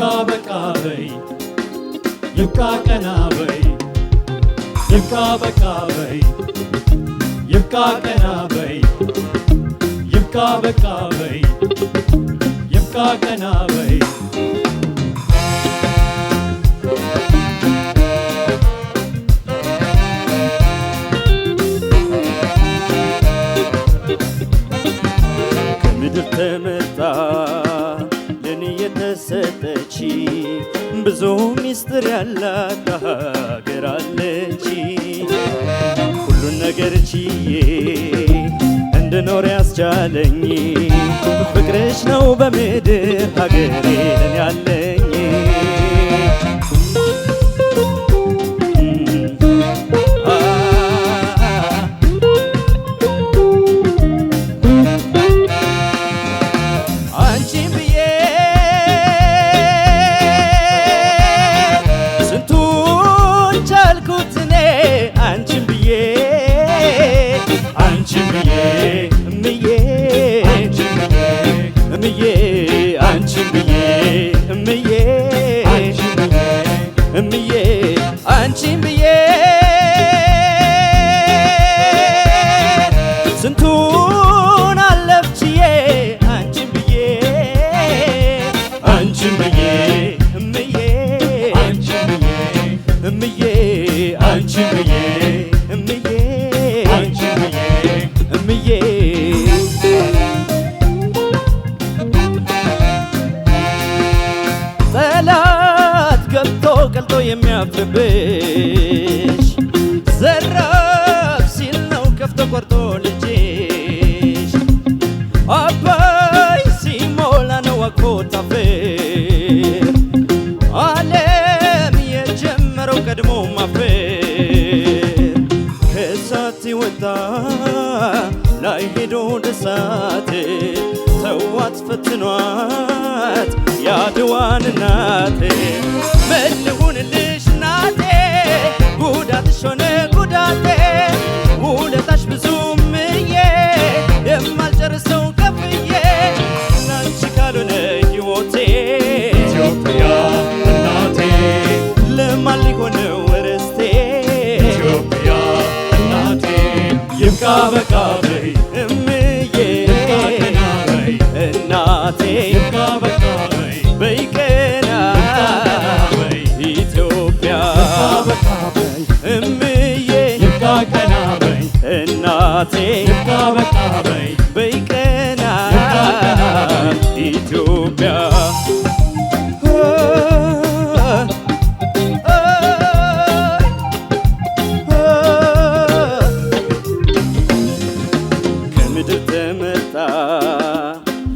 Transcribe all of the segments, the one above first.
ይብቃ በቃ በይ ይብቃ ቀና በይ ይብቃ በቃ በይ ይብቃ ቀና በይ ይብቃ በቃ በይ ይብቃ ቀና በይ ከምድር ተመርጣ ለኔ የተሰጠች ብዙ ሚስጥር ያላት ሀገር አለች ሁሉን ነገር ችዬ እንድኖር ያስቻለኝ ፍቅርሽ ነው በምድር ሀገሬ ለኔ ያለኝ አንቺን ብዬ ስንቱን አለፍችዬ አንቺን ብዬ አንቺን ብዬ እምዬ አንቺን ብዬ እምዬ አንቺን ብዬ እምዬ አንቺን ብዬ እምዬ ጠላት ገብቶ ቀልጦ የሚያፍርብሽ ዘራፍ ሲል ነው ከፍቶ ቆርጦ ልጅሽ አባይ ሲሞላ ነው አኮታፍር ዓለም የጀመረው ቀድሞ ማፈር ከእሳት ይወጣ ላይ ሄዶ ደሳት ተዋት ፈትኗት ያድዋን እናቴ ምን ልሁንልሽ እናቴ ጉዳትሽ ሆነ ጉዳቴ ውለታሽ ብዙ ምዬ የማልጨርሰው ከፍዬ ላንቺ ካልሆነ ሕይወቴ ኢትዮጵያ እናቴ ለማን ሊሆነው ርስቴ ኢትዮጵያ እናቴ ይብቃ በቃ በይ እምዬ ይብቃ ቀና በይ እናቴ ይብቃ በቃ በይ በይቀና በይ ኢትዮጵያ ይብቃ በይ እምዬ ይብቃ ቀና በይ እናቴ ይብቃ በቃ በይ በይቀና ኢትዮጵያ ከምድር ተመርጣ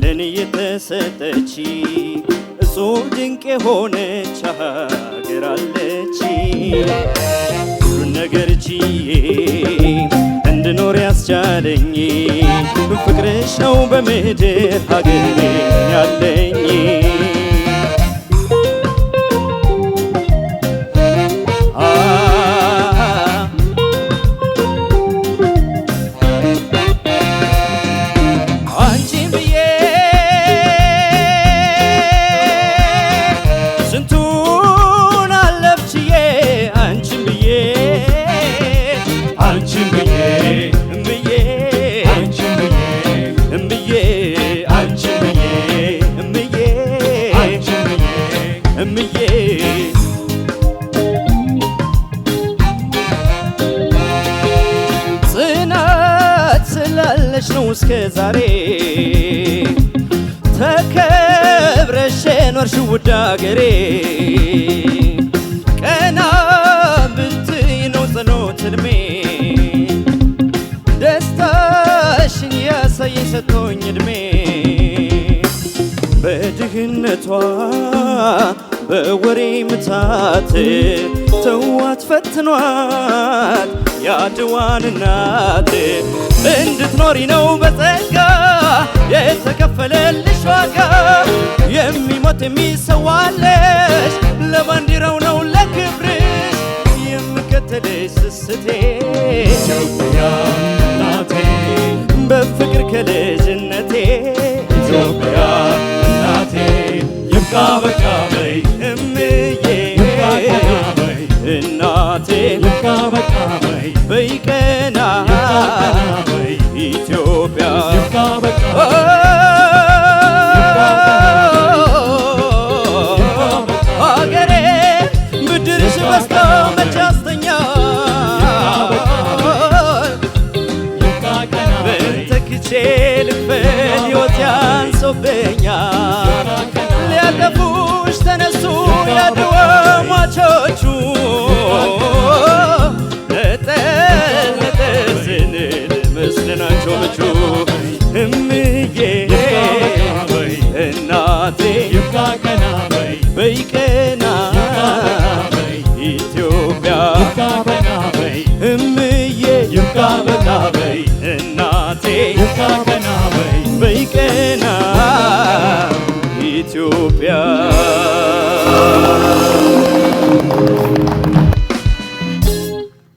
ለኔ የተሰጠች እጹብ ድንቅ የሆነች ሀገር አለች ሁሉን ነገር ችዬ እንድኖር ያስቻለኝ ፍቅርሽ ነው በምድር ሀገሬ ያለኝ አንቺን ብዬ ስንቱን አለፍችዬ አንቺን ብዬ አንቺን ብዬ እምዬ አንቺን ብዬ እምዬ አንቺን ብዬ እምዬ አንቺን ብዬ እምዬ ጽናት ስላለሽ ነው እስከ ዛሬ ተከብረሽ ኖርሽ ውድ አገሬ ቀና ብትይ ነው ጸሎት ሕልሜ ደስታሽን ያሳየኝ ሰጥቶኝ ዕድሜ በድህነቷ በወሬ ምታት ተዋት ፈትኗት ያድዋን እናት እንድትኖሪ ነው በጸጋ የተከፈለልሽ ዋጋ የሚሞት የሚሰዋለሽ ለባንዲራው ነው ለክብርሽ የምከተልሽ ስስቴ ኢትዮጵያ እናቴ በፍቅር ከልጅነቴ ኢትዮጵያ እናቴ ይብቃ በቃ በይ እናቴ ይብቃ በቃ በይ በይቀና ኢትዮጵያ ይብቃ በቃ አገሬ ምድርሽ በስቶ መቼ ያስተኛል ምን ተክቼ ልክፈል ሕይወት ያንሶብኛል ሊያጠፉሽ ተነሱ ያድዋ ሟቾቹ ነጠል ነጠል ስንል መስለናቸው ምቹ እምዬ እናቴ ይብቃ ቀና በይ በይቀና ኢትዮጵያ ይብቃ በቃ በይ እምዬ ይብቃ በቃ በይ እናቴ ይብቃ ቀና በይ